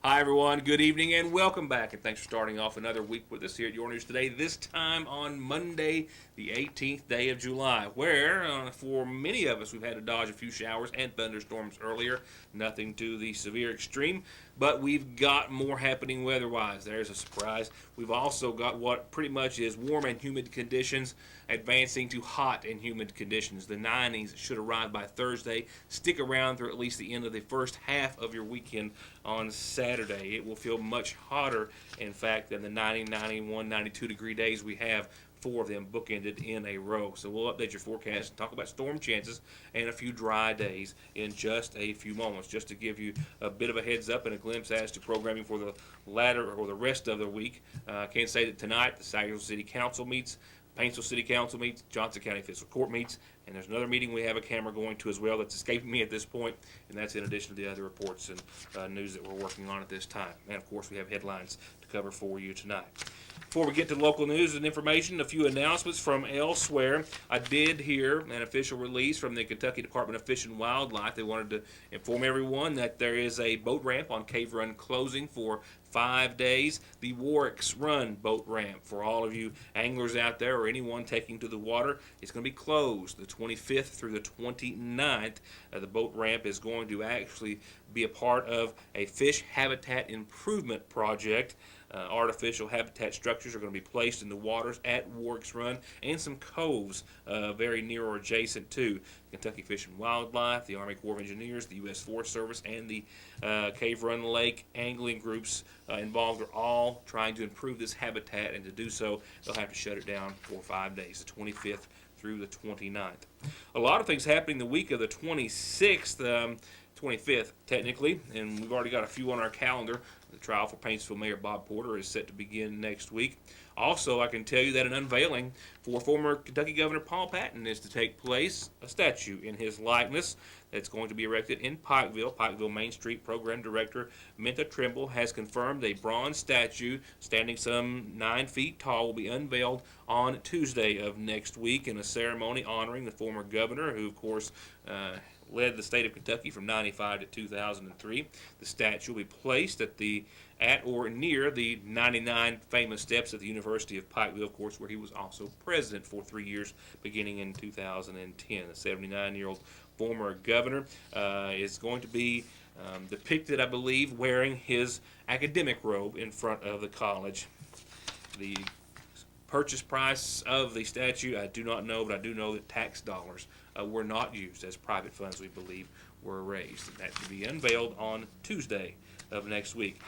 Hi, everyone. Good evening and welcome back. And thanks for starting off another week with us here at Your News Today. This time on Monday, the 18th day of July, where for many of us, we've had to dodge a few showers and thunderstorms earlier. Nothing to the severe extreme, but we've got more happening weather-wise. There's a surprise. We've also got what pretty much is warm and humid conditions advancing to hot and humid conditions. The 90s should arrive by Thursday. Stick around through at least the end of the first half of your weekend on Saturday. It will feel much hotter, in fact, than the 90, 91, 92 degree days we have. Four of them bookended in a row. So we'll update your forecast and talk about storm chances and a few dry days in just a few moments, just to give you a bit of a heads up and a glimpse as to programming for the latter or the rest of the week. I can say that tonight the Sagerville City Council meets, Paintsville City Council meets, Johnson County Fiscal Court meets, and there's another meeting we have a camera going to as well that's escaping me at this point, and that's in addition to the other reports and news that we're working on at this time. And of course, we have headlines to cover for you tonight. Before we get to local news and information, a few announcements from elsewhere. I did hear an official release from the Kentucky Department of Fish and Wildlife. They wanted to inform everyone that there is a boat ramp on Cave Run closing for 5 days. The Warwick's Run boat ramp, for all of you anglers out there or anyone taking to the water, it's going to be closed the 25th through the 29th. The boat ramp is going to actually be a part of a fish habitat improvement project. Artificial habitat structures are going to be placed in the waters at Warwick's Run and some coves very near or adjacent to Kentucky Fish and Wildlife, the Army Corps of Engineers, the U.S. Forest Service, and the Cave Run Lake angling groups involved are all trying to improve this habitat, and to do so, they'll have to shut it down for 5 days, the 25th through the 29th. A lot of things happening the week of the 26th. 25th, technically, and we've already got a few on our calendar. The trial for Paintsville Mayor Bob Porter is set to begin next week. Also, I can tell you that an unveiling for former Kentucky Governor Paul Patton is to take place, a statue in his likeness that's going to be erected in Pikeville. Pikeville Main Street Program Director Minta Trimble has confirmed a bronze statue standing some 9 feet tall will be unveiled on Tuesday of next week in a ceremony honoring the former governor, who, of course, led the state of Kentucky from 95 to 2003. The statue will be placed at or near the 99 famous steps at the University of Pikeville, of course, where he was also president for 3 years, beginning in 2010. The 79-year-old former governor is going to be depicted, I believe, wearing his academic robe in front of the college. The purchase price of the statue, I do not know, but I do know that tax dollars were not used, as private funds, we believe, were raised. And that to be unveiled on Tuesday of next week.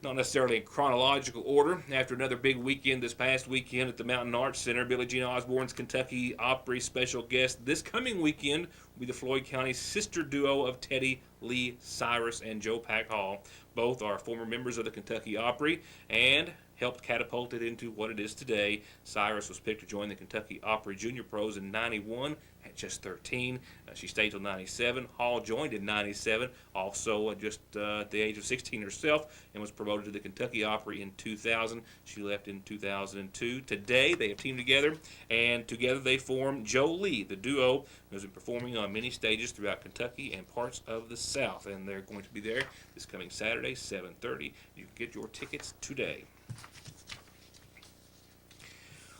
Not necessarily in chronological order. After another big weekend this past weekend at the Mountain Arts Center, Billie Jean Osborne's Kentucky Opry special guest this coming weekend will be the Floyd County sister duo of Teddy Lee Cyrus and Joe Pack Hall. Both are former members of the Kentucky Opry and helped catapult it into what it is today. Cyrus was picked to join the Kentucky Opry Junior Pros in 91 at just 13. She stayed till 97. Hall joined in 97, also just at the age of 16 herself, and was promoted to the Kentucky Opry in 2000. She left in 2002. Today they have teamed together, and together they form Joe Lee, the duo who's been performing on many stages throughout Kentucky and parts of the South. And they're going to be there this coming Saturday, 7:30. You can get your tickets today.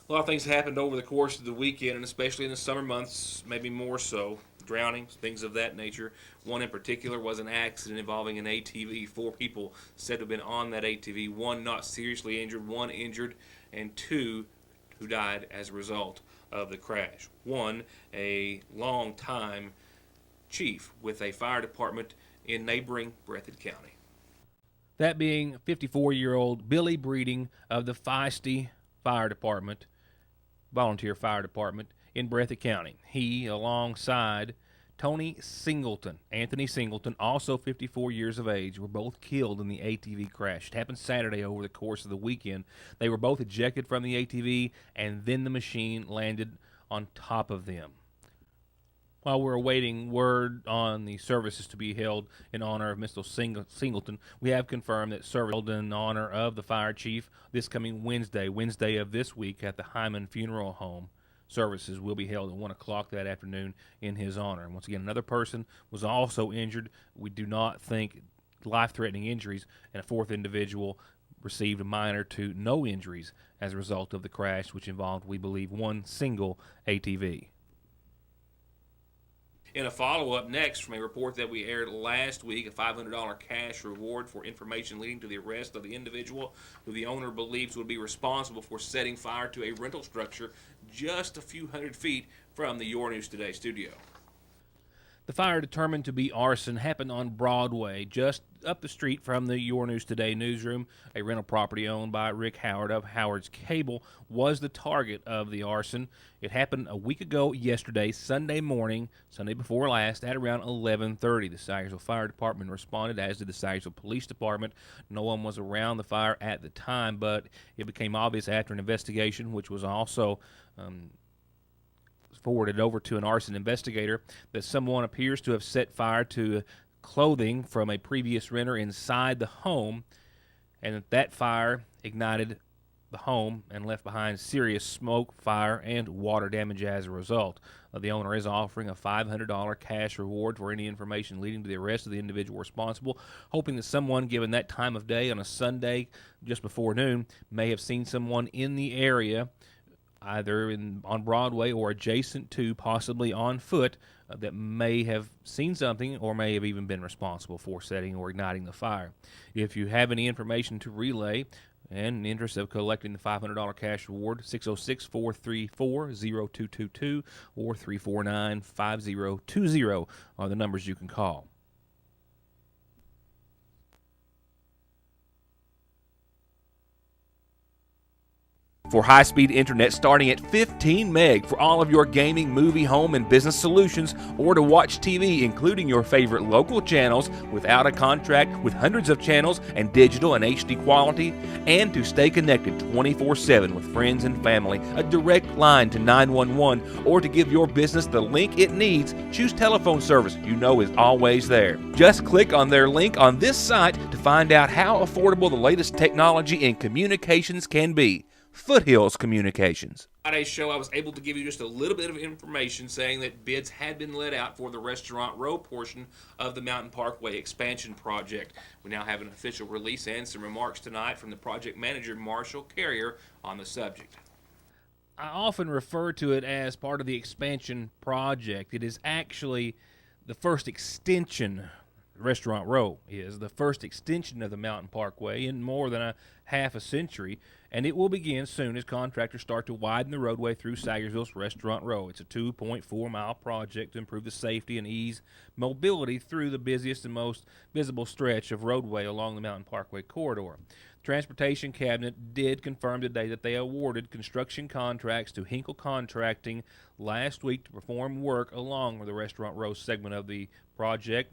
A lot of things happened over the course of the weekend, and especially in the summer months, maybe more so. Drownings, things of that nature. One in particular was an accident involving an ATV. 4 people said to have been on that ATV. 1 not seriously injured, 1 injured, and 2 who died as a result of the crash. 1, a long-time chief with a fire department in neighboring Breathitt County. That being 54-year-old Billy Breeding of the Feisty Fire Department, volunteer fire department in Breathitt County. He, alongside Anthony Singleton, also 54 years of age, were both killed in the ATV crash. It happened Saturday over the course of the weekend. They were both ejected from the ATV, and then the machine landed on top of them. While we're awaiting word on the services to be held in honor of Mr. Singleton, we have confirmed that service held in honor of the fire chief this coming Wednesday of this week at the Hyman Funeral Home. Services will be held at 1 o'clock that afternoon in his honor. And once again, another person was also injured. We do not think life-threatening injuries, and a fourth individual received minor to no injuries as a result of the crash, which involved, we believe, one single ATV. In a follow-up next from a report that we aired last week, a $500 cash reward for information leading to the arrest of the individual who the owner believes would be responsible for setting fire to a rental structure just a few hundred feet from the Your News Today studio. The fire, determined to be arson, happened on Broadway, just up the street from the Your News Today newsroom. A rental property owned by Rick Howard of Howard's Cable was the target of the arson. It happened a week ago yesterday, Sunday morning, Sunday before last, at around 11:30. The Sayersville Fire Department responded, as did the Sayersville Police Department. No one was around the fire at the time, but it became obvious after an investigation, which was also forwarded over to an arson investigator, that someone appears to have set fire to clothing from a previous renter inside the home, and that fire ignited the home and left behind serious smoke, fire, and water damage as a result. The owner is offering a $500 cash reward for any information leading to the arrest of the individual responsible, hoping that someone, given that time of day on a Sunday just before noon, may have seen someone in the area, either on Broadway or adjacent to, possibly on foot, that may have seen something or may have even been responsible for setting or igniting the fire. If you have any information to relay and in the interest of collecting the $500 cash reward, 606-434-0222 or 349-5020 are the numbers you can call. For high-speed internet starting at 15 meg for all of your gaming, movie, home, and business solutions, or to watch TV, including your favorite local channels without a contract, with hundreds of channels and digital and HD quality, and to stay connected 24/7 with friends and family, a direct line to 911, or to give your business the link it needs, choose telephone service you know is always there. Just click on their link on this site to find out how affordable the latest technology in communications can be. Foothills Communications. Today's show, I was able to give you just a little bit of information saying that bids had been let out for the Restaurant Row portion of the Mountain Parkway expansion project. We now have an official release and some remarks tonight from the project manager, Marshall Carrier, on the subject. I often refer to it as part of the expansion project. It is actually the first extension. Restaurant Row is the first extension of the Mountain Parkway in more than a half a century, and it will begin soon as contractors start to widen the roadway through Sayersville's Restaurant Row. It's a 2.4-mile project to improve the safety and ease mobility through the busiest and most visible stretch of roadway along the Mountain Parkway corridor. The Transportation Cabinet did confirm today that they awarded construction contracts to Hinkle Contracting last week to perform work along the Restaurant Row segment of the project.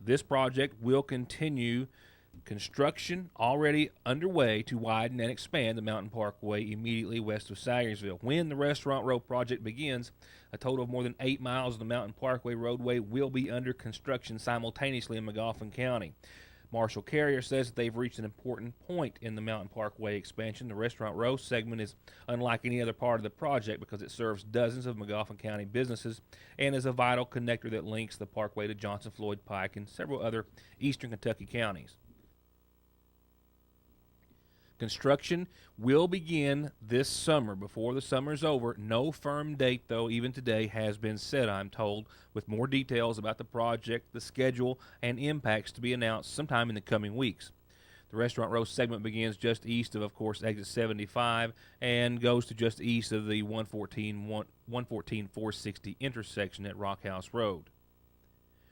This project will continue construction already underway to widen and expand the Mountain Parkway immediately west of Sayersville. When the Restaurant Row project begins, a total of more than 8 miles of the Mountain Parkway roadway will be under construction simultaneously in Magoffin County. Marshall Carrier says that they've reached an important point in the Mountain Parkway expansion. The Restaurant Row segment is unlike any other part of the project because it serves dozens of Magoffin County businesses and is a vital connector that links the Parkway to Johnson, Floyd, Pike, and several other eastern Kentucky counties. Construction will begin this summer, before the summer's over. No firm date, though, even today, has been set, I'm told, with more details about the project, the schedule, and impacts to be announced sometime in the coming weeks. The Restaurant Row segment begins just east of course, exit 75, and goes to just east of the 114-460 intersection at Rockhouse Road.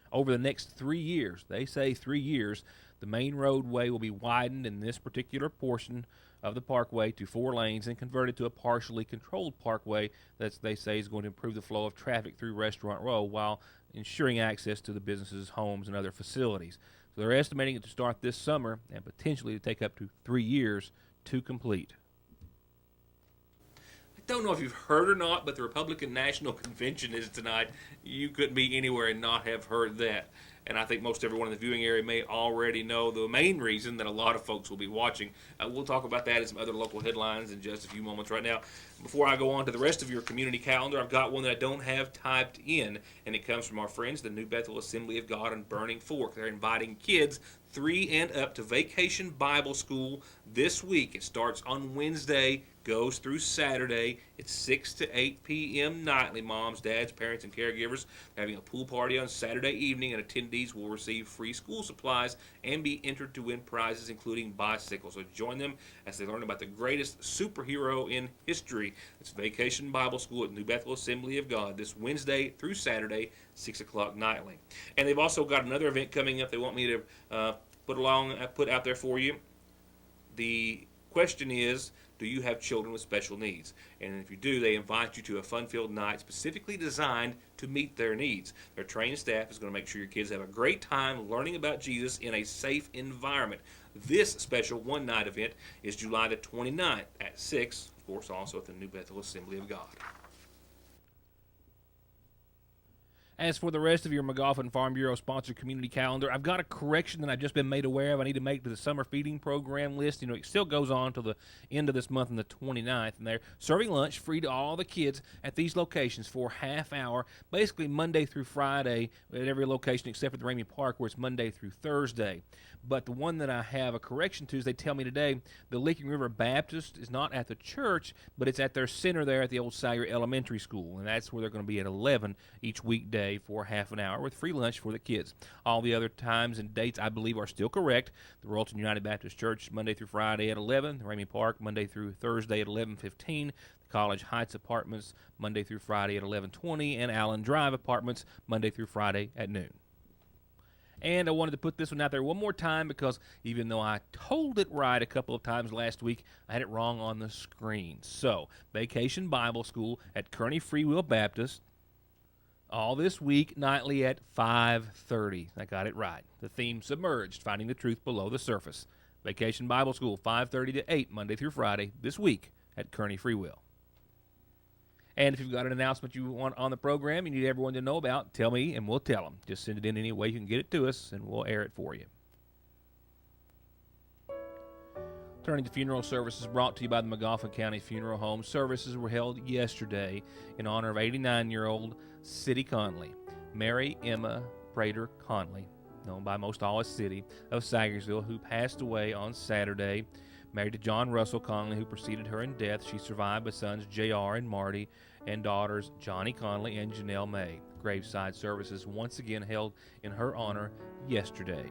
Over the next 3 years, they say 3 years, the main roadway will be widened in this particular portion of the parkway to 4 lanes and converted to a partially controlled parkway that they say is going to improve the flow of traffic through Restaurant Row while ensuring access to the businesses, homes, and other facilities. So they're estimating it to start this summer and potentially to take up to 3 years to complete. I don't know if you've heard or not, but the Republican National Convention is tonight. You couldn't be anywhere and not have heard that. and I think most everyone in the viewing area may already know the main reason that a lot of folks will be watching. We'll talk about that and some other local headlines in just a few moments right now. Before I go on to the rest of your community calendar, I've got one that I don't have typed in, and it comes from our friends, the New Bethel Assembly of God in Burning Fork. They're inviting kids 3 and up to Vacation Bible School this week. It starts on Wednesday, goes through Saturday. It's 6 to 8 p.m. nightly. Moms, dads, parents, and caregivers are having a pool party on Saturday evening, and attendees will receive free school supplies and be entered to win prizes, including bicycles. So join them as they learn about the greatest superhero in history. It's Vacation Bible School at New Bethel Assembly of God this Wednesday through Saturday, 6 o'clock nightly. And they've also got another event coming up they want me to put out there for you. The question is, do you have children with special needs? And if you do, they invite you to a fun-filled night specifically designed to meet their needs. Their trained staff is going to make sure your kids have a great time learning about Jesus in a safe environment. This special one-night event is July the 29th at 6, of course, also at the New Bethel Assembly of God. As for the rest of your McGoffin Farm Bureau sponsored community calendar, I've got a correction that I've just been made aware of. I need to make to the summer feeding program list. It still goes on till the end of this month on the 29th, and they're serving lunch free to all the kids at these locations for a half hour, basically Monday through Friday at every location except for the Ramey Park, where it's Monday through Thursday. But the one that I have a correction to is they tell me today the Licking River Baptist is not at the church, but it's at their center there at the old Salyer Elementary School, and that's where they're going to be at 11 each weekday for half an hour with free lunch for the kids. All the other times and dates, I believe, are still correct. The Royalton United Baptist Church, Monday through Friday at 11. The Ramey Park, Monday through Thursday at 11:15. The College Heights Apartments, Monday through Friday at 11:20. And Allen Drive Apartments, Monday through Friday at noon. And I wanted to put this one out there one more time because even though I told it right a couple of times last week, I had it wrong on the screen. So, Vacation Bible School at Kearney Free Will Baptist, all this week, nightly at 5:30. I got it right. The theme, Submerged, Finding the Truth Below the Surface. Vacation Bible School, 5:30 to 8, Monday through Friday, this week at Kearney Free Will. And if you've got an announcement you want on the program you need everyone to know about, tell me and we'll tell them. Just send it in any way you can get it to us, and we'll air it for you. Turning to funeral services brought to you by the McGoffin County Funeral Home. Services were held yesterday in honor of 89-year-old City Conley, Mary Emma Prater Conley, known by most all as City, of Sagersville, who passed away on Saturday. Married to John Russell Conley, who preceded her in death. She's survived by sons J.R. and Marty and daughters Johnny Conley and Janelle May. Graveside services once again held in her honor yesterday.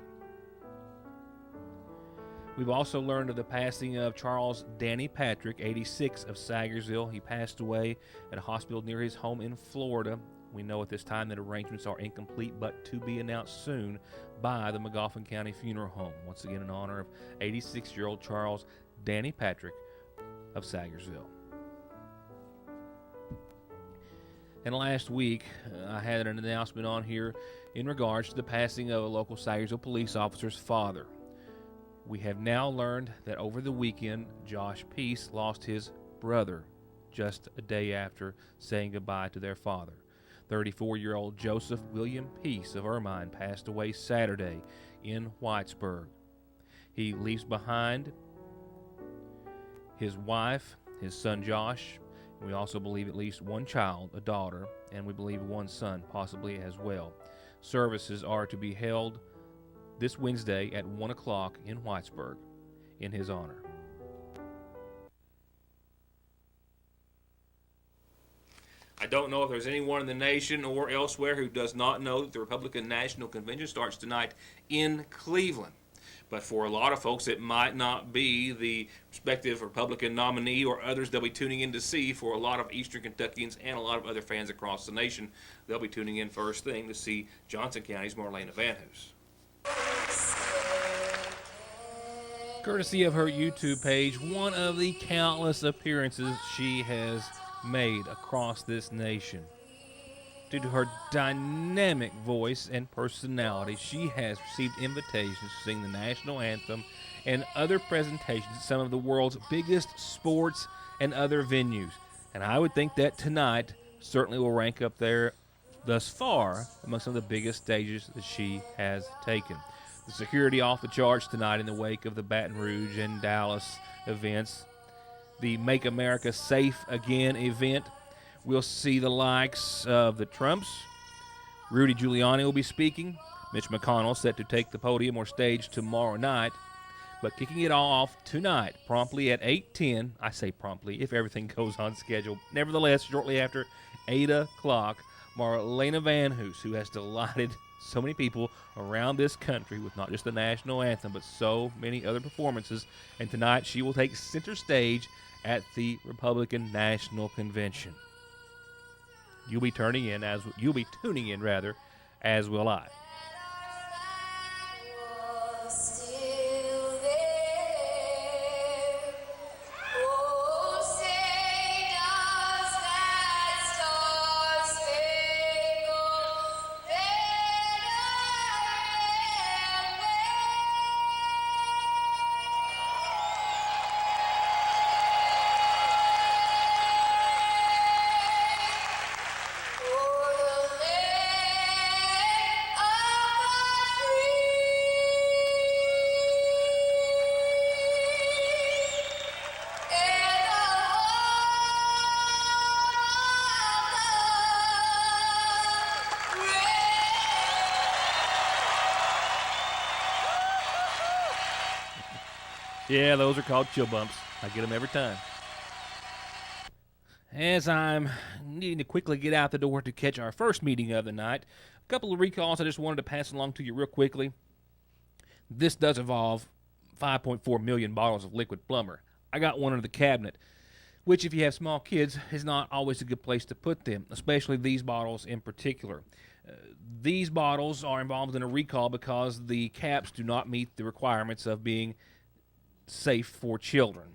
We've also learned of the passing of Charles Danny Patrick, 86, of Sagersville. He passed away at a hospital near his home in Florida. We know at this time that arrangements are incomplete, but to be announced soon by the McGoffin County Funeral Home. Once again, in honor of 86-year-old Charles Danny Patrick of Sagersville. And last week, I had an announcement on here in regards to the passing of a local Sagersville police officer's father. We have now learned that over the weekend, Josh Peace lost his brother just a day after saying goodbye to their father. 34-year-old Joseph William Peace of Ermine passed away Saturday in Whitesburg. He leaves behind his wife, his son Josh, and we also believe at least one child, a daughter, and we believe one son possibly as well. Services are to be held this Wednesday at 1 o'clock in Whitesburg in his honor. I don't know if there's anyone in the nation or elsewhere who does not know that the Republican National Convention starts tonight in Cleveland. But for a lot of folks, it might not be the respective Republican nominee or others they'll be tuning in to see. For a lot of Eastern Kentuckians and a lot of other fans across the nation, they'll be tuning in first thing to see Johnson County's Marlena Vanhoose. Courtesy of her YouTube page, one of the countless appearances she has made across this nation. Due to her dynamic voice and personality, she has received invitations to sing the national anthem and other presentations at some of the world's biggest sports and other venues. And I would think that tonight certainly will rank up there thus far among some of the biggest stages that she has taken. The security off the charts tonight in the wake of the Baton Rouge and Dallas events. The Make America Safe Again event. We'll see the likes of the Trumps. Rudy Giuliani will be speaking. Mitch McConnell set to take the podium or stage tomorrow night. But kicking it all off tonight, promptly at 8:10, I say promptly, if everything goes on schedule. Nevertheless, shortly after 8 o'clock, Marlena Van Hoos, who has delighted so many people around this country with not just the national anthem, but so many other performances. And tonight she will take center stage at the Republican National Convention. You'll be tuning in, as will I. Yeah, those are called chill bumps. I get them every time. As I'm needing to quickly get out the door to catch our first meeting of the night, a couple of recalls I just wanted to pass along to you real quickly. This does involve 5.4 million bottles of liquid plumber. I got one under the cabinet, which if you have small kids is not always a good place to put them, especially these bottles in particular. These bottles are involved in a recall because the caps do not meet the requirements of being safe for children.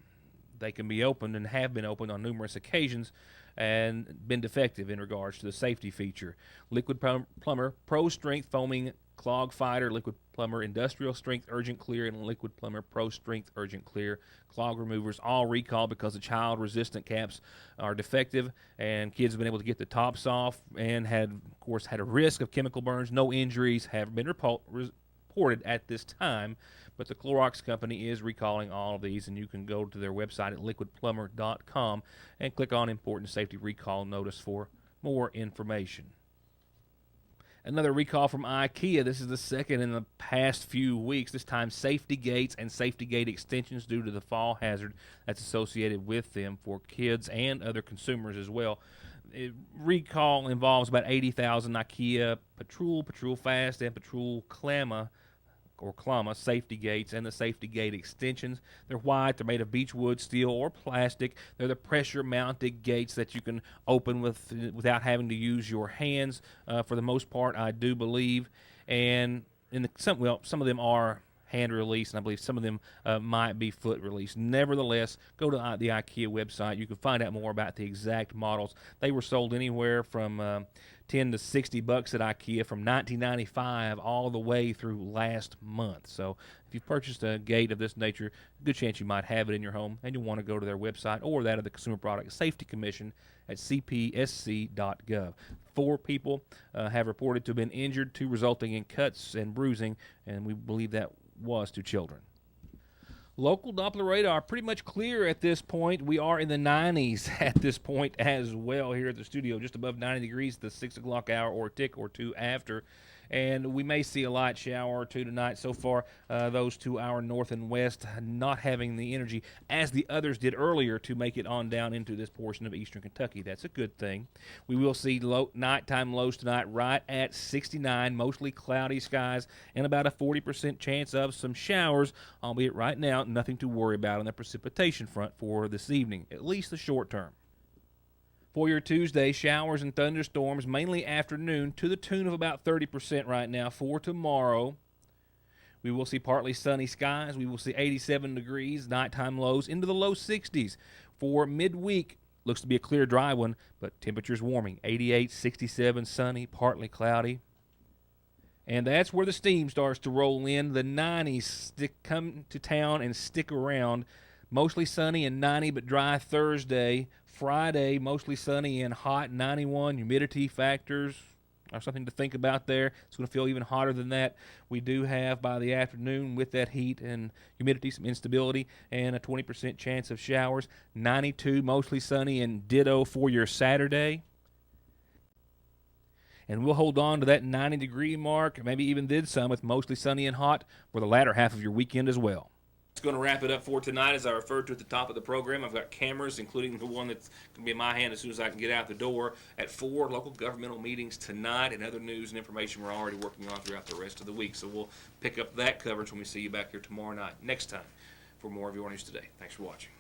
They can be opened and have been opened on numerous occasions and been defective in regards to the safety feature. Liquid Plumber Pro Strength Foaming Clog Fighter, Liquid Plumber Industrial Strength Urgent Clear, and Liquid Plumber Pro Strength Urgent Clear clog removers all recalled because the child-resistant caps are defective, and kids have been able to get the tops off and had a risk of chemical burns. No injuries have been reported at this time, but the Clorox company is recalling all of these, and you can go to their website at liquidplumber.com and click on Important Safety Recall Notice for more information. Another recall from IKEA. This is the second in the past few weeks. This time safety gates and safety gate extensions due to the fall hazard that's associated with them for kids and other consumers as well. Recall involves about 80,000 IKEA Patrol Fast, and Patrol Clama safety gates and the safety gate extensions. They're white. They're made of beechwood, steel, or plastic. They're the pressure-mounted gates that you can open without having to use your hands. For the most part, I do believe. And some of them are hand release, and I believe some of them might be foot release. Nevertheless, go to the IKEA website. You can find out more about the exact models. They were sold anywhere from $10 to $60 at IKEA from 1995 all the way through last month. So if you've purchased a gate of this nature, good chance you might have it in your home, and you'll want to go to their website or that of the Consumer Product Safety Commission at cpsc.gov. 4 people have reported to have been injured, 2 resulting in cuts and bruising, and we believe that was to children. Local Doppler radar pretty much clear at this point. We are in the 90s at this point as well here at the studio, just above 90 degrees at the 6 o'clock hour or a tick or two after. And we may see a light shower or two tonight. So far, those to our north and west not having the energy as the others did earlier to make it on down into this portion of eastern Kentucky. That's a good thing. We will see nighttime lows tonight right at 69, mostly cloudy skies, and about a 40% chance of some showers, albeit right now nothing to worry about on the precipitation front for this evening, at least the short term. For your Tuesday, showers and thunderstorms, mainly afternoon, to the tune of about 30% right now. For tomorrow, we will see partly sunny skies. We will see 87 degrees, nighttime lows into the low 60s. For midweek, looks to be a clear, dry one, but temperatures warming. 88, 67, sunny, partly cloudy. And that's where the steam starts to roll in. The 90s come to town and stick around. Mostly sunny and 90, but dry Thursday. Friday, mostly sunny and hot, 91. Humidity factors or something to think about there. It's going to feel even hotter than that. We do have by the afternoon, with that heat and humidity, some instability and a 20% chance of showers. 92, mostly sunny, and ditto for your Saturday. And we'll hold on to that 90-degree mark, maybe even did some, with mostly sunny and hot for the latter half of your weekend as well. It's going to wrap it up for tonight. As I referred to at the top of the program, I've got cameras, including the one that's going to be in my hand as soon as I can get out the door, at 4 local governmental meetings tonight, and other news and information we're already working on throughout the rest of the week. So we'll pick up that coverage when we see you back here tomorrow night, next time, for more of Your News Today. Thanks for watching.